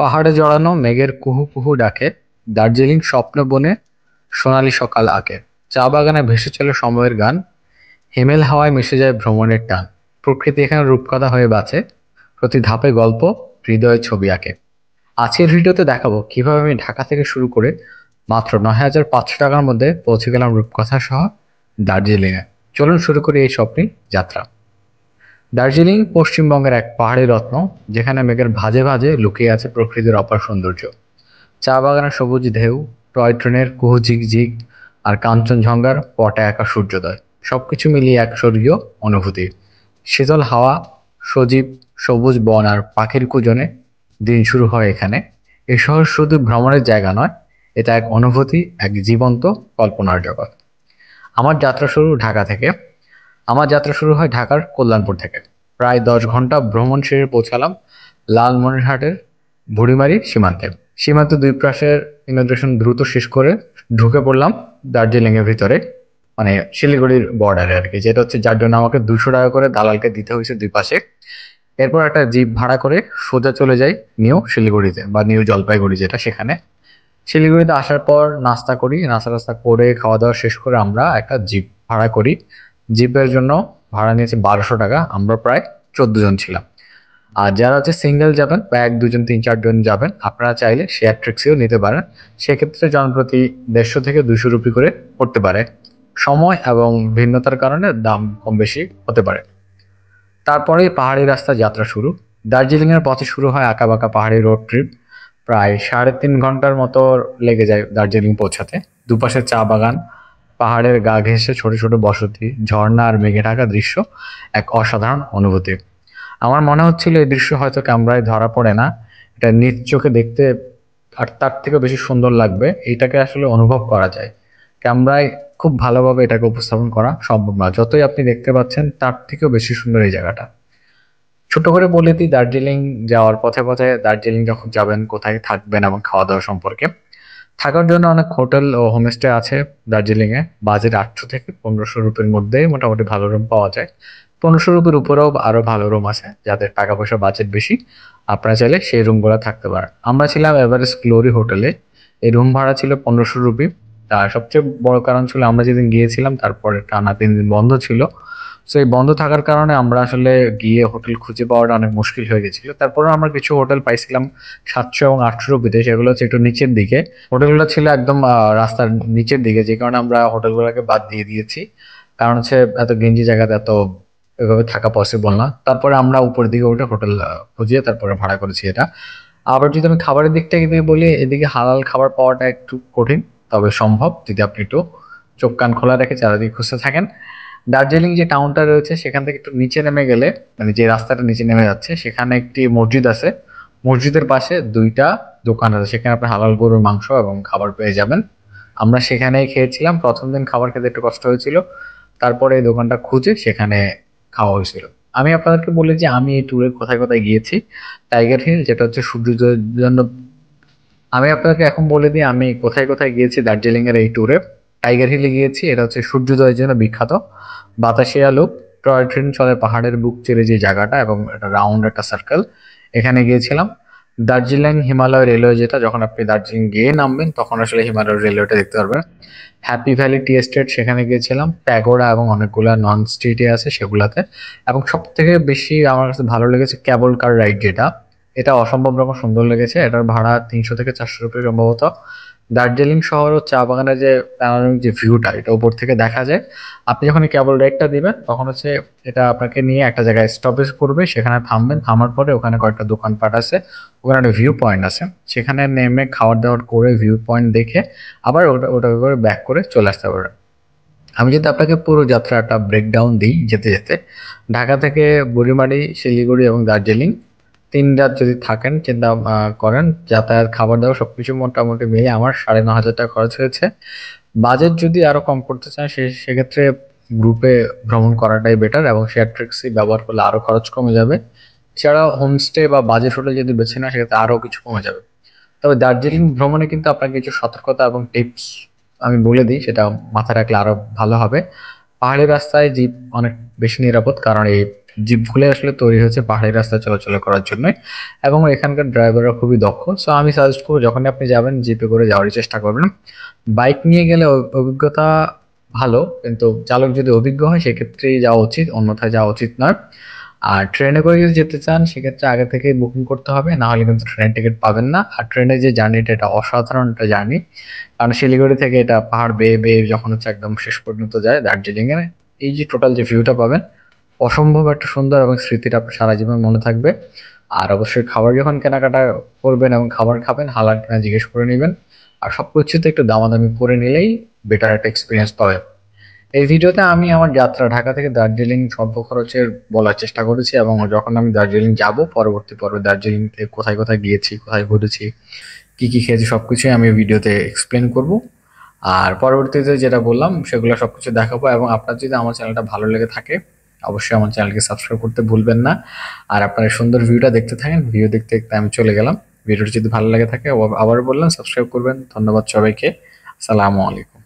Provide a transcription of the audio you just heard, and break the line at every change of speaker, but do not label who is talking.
পাহাড়ে জড়ানো মেঘের কুহু কুহু ডাকে, দার্জিলিং স্বপ্ন বনে সোনালি সকাল আঁকে। চা বাগানে ভেসে চলে সময়ের গান, হিমেল হাওয়ায় মিশে যায় ভ্রমণের টান। প্রকৃতি এখানে রূপকথা হয়ে বাঁচে, প্রতি ধাপে গল্প, হৃদয়ে ছবি আঁকে। আজকের ভিডিওতে দেখাবো কিভাবে আমি ঢাকা থেকে শুরু করে মাত্র ৯,৫০০ টাকার মধ্যে পৌঁছে গেলাম রূপকথা সহ দার্জিলিংয়ে। চলুন শুরু করি এই স্বপ্নের যাত্রা। দার্জিলিং পশ্চিমবঙ্গের এক পাহাড়ি রত্ন, যেখানে মেঘের ভাঁজে ভাঁজে লুকিয়ে আছে প্রকৃতির অপার সৌন্দর্য। চা বাগানের সবুজ ঢেউ, টয় ট্রেনের কুহু ঝিকঝিক, আর কাঞ্চনজঙ্ঘার পটে একা সূর্যোদয়, সবকিছু মিলিয়ে এক স্বর্গীয় অনুভূতি। শীতল হাওয়া, সজীব সবুজ বন আর পাখির কুজনে দিন শুরু হয় এখানে। এই শহর শুধু ভ্রমণের জায়গা নয়, এটা এক অনুভূতি, এক জীবন্ত কল্পনার জগৎ। আমার যাত্রা শুরু ঢাকা থেকে। আমার যাত্রা শুরু হয় ঢাকার কল্যাণপুর থেকে। প্রায় 10 ঘন্টা ভ্রমণ সেরে পৌঁছালাম লালমনিরহাটের বুড়িমারি সীমান্তে। সীমান্ত দুই পাশের ইমিগ্রেশন দ্রুত শেষ করে ঢুকে পড়লাম দার্জিলিং এর ভিতরে, মানে শিলিগুড়ির বর্ডারে আর কি, যেটা হচ্ছে যার জন্য আমাকে 200 টাকা করে দালালকে দিতে হয়েছে দুই পাশে। এরপর একটা জিপ ভাড়া করে সোজা চলে যাই নিউ শিলিগুড়িতে বা নিউ জলপাইগুড়ি যেটা, সেখানে। শিলিগুড়িতে আসার পর নাস্তা করি, নাস্তা টাস্তা করে খাওয়া দাওয়া শেষ করে আমরা একটা জিপ ভাড়া করি। জিপের জন্য ভাড়া নিয়েছে 1200 টাকা। আমরা প্রায় 14 জন ছিলাম। আর যারা হচ্ছে সিঙ্গেল যাবেন বা 1 2 জন 3 4 জন যাবেন, আপনারা চাইলে শেয়ার ট্যাক্সিও নিতে পারেন। সেক্ষেত্রে জনপ্রতি 150 থেকে 200 রুপি করে পড়তে পারে। সময় এবং ভিন্নতার কারণে দাম কম বেশি হতে পারে। তারপরে পাহাড়ি রাস্তা যাত্রা শুরু। দার্জিলিং এর পথে শুরু হয় আঁকাবাঁকা পাহাড়ি রোড ট্রিপ। প্রায় 3.5 ঘন্টার মতো লেগে যায় দার্জিলিং পৌঁছাতে। দুপাশে চা বাগান, পাহাড়ের গা ঘেঁষে ছোট ছোট বসতি, ঝর্ণা আর মেঘে ঢাকা দৃশ্য, এক অসাধারণ অনুভূতি। আমার মনে হচ্ছিল এই দৃশ্য হয়তো ক্যামেরায় ধরা পড়ে না, এটা নিজ চোখে দেখতে আর তার থেকে বেশি সুন্দর লাগবে। এটাকে আসলে অনুভব করা যায়, ক্যামেরায় খুব ভালোভাবে এটাকে উপস্থাপন করা সম্ভব না। যতই আপনি দেখতে পাচ্ছেন তার থেকেও বেশি সুন্দর এই জায়গাটা। ছোট করে বলে দিই দার্জিলিং যাওয়ার পথে পথে দার্জিলিং যখন যাবেন কোথায় থাকবেন এবং খাওয়া দাওয়া সম্পর্কে। থাকার জন্য অনেক হোটেল ও হোমস্টে আছে দার্জিলিং এ। বাজেট 800 থেকে 1500 রুপির মধ্যে মোটামুটি ভালো রুম পাওয়া যায়। 1500 রুপির উপরেও আরো ভালো রুম আছে, যাদের টাকা পয়সা বাজেট বেশি, আপনারা চাইলে সেই রুমগুলো থাকতে পারেন। আমরা ছিলাম এভারেস্ট গ্লোরি হোটেলে। এই রুম ভাড়া ছিল 1500 রুপি। তার সবচেয়ে বড় কারণ ছিল আমরা যেদিন গিয়েছিলাম তারপরে টানা 3 দিন বন্ধ ছিল। তো এই বন্ধ থাকার কারণে আমরা আসলে গিয়ে হোটেল খুঁজে পাওয়াটা অনেক মুশকিল হয়ে গেছিল। তারপরে আমরা কিছু হোটেল পাইছিলাম 700 এবং 800 রুপিতে, সেগুলো হচ্ছে একটু নিচের দিকে। হোটেলগুলো ছিল একদম রাস্তার নিচের দিকে, যে কারণে আমরা হোটেলগুলোকে বাদ দিয়ে দিয়েছি। কারণ হচ্ছে এত গেঞ্জি জায়গাতে এত এভাবে থাকা পসিবল না। তারপরে আমরা উপরের দিকে উঠে হোটেল খুঁজিয়ে তারপরে ভাড়া করেছি এটা। আবার যদি আমি খাবারের দিকটা যদি বলি, এদিকে হালাল খাবার পাওয়াটা একটু কঠিন, তবে সম্ভব যদি আপনি একটু চোখ কান খোলা রেখে চারিদিকে খুঁজতে থাকেন। দার্জিলিং যে টাউনটা রয়েছে সেখান থেকে একটু নিচে নেমে গেলে, মানে যে রাস্তাটা নিচে নেমে যাচ্ছে, সেখানে একটি মসজিদ আছে। মসজিদের পাশে 2টা দোকান আছে, সেখানে আপনি হালাল গরুর মাংস এবং খাবার পেয়ে যাবেন। আমরা সেখানেই খেয়েছিলাম। প্রথম দিন খাবার খেতে একটু কষ্ট হয়েছিল, তারপরে এই দোকানটা খুঁজে সেখানে খাওয়া হয়েছিল। আমি আপনাদেরকে বলি যে আমি এই ট্যুরে কোথায় কোথায় গিয়েছি। টাইগার হিল, যেটা হচ্ছে সূর্যোদয়ের জন্য। আমি আপনাকে এখন বলে দিই আমি কোথায় কোথায় গিয়েছি দার্জিলিং এর এই ট্যুরে। টাইগার হিলে গিয়েছি, এটা হচ্ছে সূর্যোদয়ের জন্য বিখ্যাত। বাতাসিয়া লুপ, টয় ট্রেন চলে পাহাড়ের বুক চিরে যে জায়গাটা, এবং এটা রাউন্ড একটা সার্কেল, এখানে গিয়েছিলাম। দার্জিলিং হিমালয় রেলওয়ে, যেটা যখন আপনি দার্জিলিং গিয়ে নামবেন তখন আসলে হিমালয় রেলওয়েটা দেখতে পারবেন। হ্যাপি ভ্যালি টি এস্টেট, সেখানে গিয়েছিলাম। প্যাগোডা এবং অনেকগুলা নন স্ট্রিটে আছে সেগুলাতে। এবং সব থেকে বেশি আমার কাছে ভালো লেগেছে কেবল কার রাইড, যেটা এটা অসম্ভব রকম সুন্দর লেগেছে। এটার ভাড়া 300 থেকে 400 রুপি সম্ভবত। দার্জিলিং শহর ও চা বাগানের যে প্যানোরামিক যে ভিউটা, এটা উপর থেকে দেখা যায়। আপনি যখন এই কেবল রাইডটা দিবেন তখন হচ্ছে এটা আপনাকে নিয়ে একটা জায়গায় স্টপেজ করবে, সেখানে থামবেন। থামার পরে ওখানে কয়েকটা দোকানপাট আছে, ওখানে একটা ভিউ পয়েন্ট আছে, সেখানে নেমে খাওয়ার দাওয়ার করে ভিউ পয়েন্ট দেখে আবার ওটা ওটা করে ব্যাক করে চলে আসতে পারবেন। আমি যদি আপনাকে পুরো যাত্রাটা ব্রেকডাউন দিই, যেতে যেতে ঢাকা থেকে বুড়িমারি, শিলিগুড়ি এবং দার্জিলিং 3 রাত যদি থাকেন, চিন্তা করেন, যাতায়াত খাবার দাবার সবকিছু মোটামুটি মিলিয়ে আমার 9,500 টাকা খরচ হয়েছে। বাজেট যদি আরো কম করতে চান সেক্ষেত্রে গ্রুপে ভ্রমণ করাটাই বেটার, এবং শেয়ার ট্যাক্সি ব্যবহার করলে আরো খরচ কমে যাবে। এছাড়াও হোমস্টে বা বাজেট হোটেল যদি বেছে না, সেক্ষেত্রে আরো কিছু কমে যাবে। তবে দার্জিলিং ভ্রমণে কিন্তু আপনাকে কিছু সতর্কতা এবং টিপস আমি বলে দিই, সেটা মাথায় রাখলে আরো ভালো হবে। পাহাড়ি রাস্তায় জিপ অনেক বেশি নিরাপদ, কারণ এই জিপগুলো আসলে তৈরি হয়েছে পাহাড়ি রাস্তায় চলাচল করার জন্যই এবং এখানকার ড্রাইভাররা খুবই দক্ষ। সো আমি সাজেস্ট করব যখনই আপনি যাবেন জিপে করে যাওয়ারই চেষ্টা করবেন। বাইক নিয়ে গেলে অভিজ্ঞতা ভালো, কিন্তু চালক যদি অভিজ্ঞ হয় সেক্ষেত্রেই যাওয়া উচিত, অন্যথায় যাওয়া উচিত নয়। আর ট্রেনে করে যদি যেতে চান সেক্ষেত্রে আগে থেকেই বুকিং করতে হবে, না হলে কিন্তু ট্রেনের টিকিট পাবেন না। আর ট্রেনের যে জার্নিটা এটা অসাধারণ একটা জার্নি, কারণ শিলিগুড়ি থেকে এটা পাহাড় বেয়ে বেয়ে যখন হচ্ছে একদম শেষ পর্যন্ত যায় দার্জিলিং এর, এই যে টোটাল যে ভিউটা পাবেন অসম্ভব একটা সুন্দর, এবং স্মৃতিটা আপনার সারা জীবন মনে থাকবে। আর অবশ্যই খাবার যখন কেনাকাটা করবেন এবং খাবার খাবেন হালাল কিনা জিজ্ঞেস করে নেবেন। আর সবকিছুতে একটু দামাদামি করে নিলেই বেটার একটা এক্সপিরিয়েন্স পাবেন। এই ভিডিওতে আমি আমার যাত্রা ঢাকা থেকে দার্জিলিং স্বল্প খরচের বলার চেষ্টা করেছি, এবং যখন আমি দার্জিলিং যাব পরবর্তী পর্বে দার্জিলিং থেকে কোথায় কোথায় গিয়েছি, কোথায় ঘুরেছি, কি কি খেয়েছি সবকিছুই আমি ভিডিওতে এক্সপ্লেন করব। আর পরবর্তীতে যেটা বললাম সেগুলো সবকিছু দেখাবো। এবং আপনার যদি আমার চ্যানেলটা ভালো লেগে থাকে অবশ্যই আমার চ্যানেলকে সাবস্ক্রাইব করতে ভুলবেন না। আর আপনারা সুন্দর ভিউটা দেখতে থাকেন, ভিডিও দেখতে দেখতে আমি চলে গেলাম। ভিডিওটি যদি ভালো লেগে থাকে আবার বললাম সাবস্ক্রাইব করবেন। ধন্যবাদ সবাইকে। আসসালামু আলাইকুম।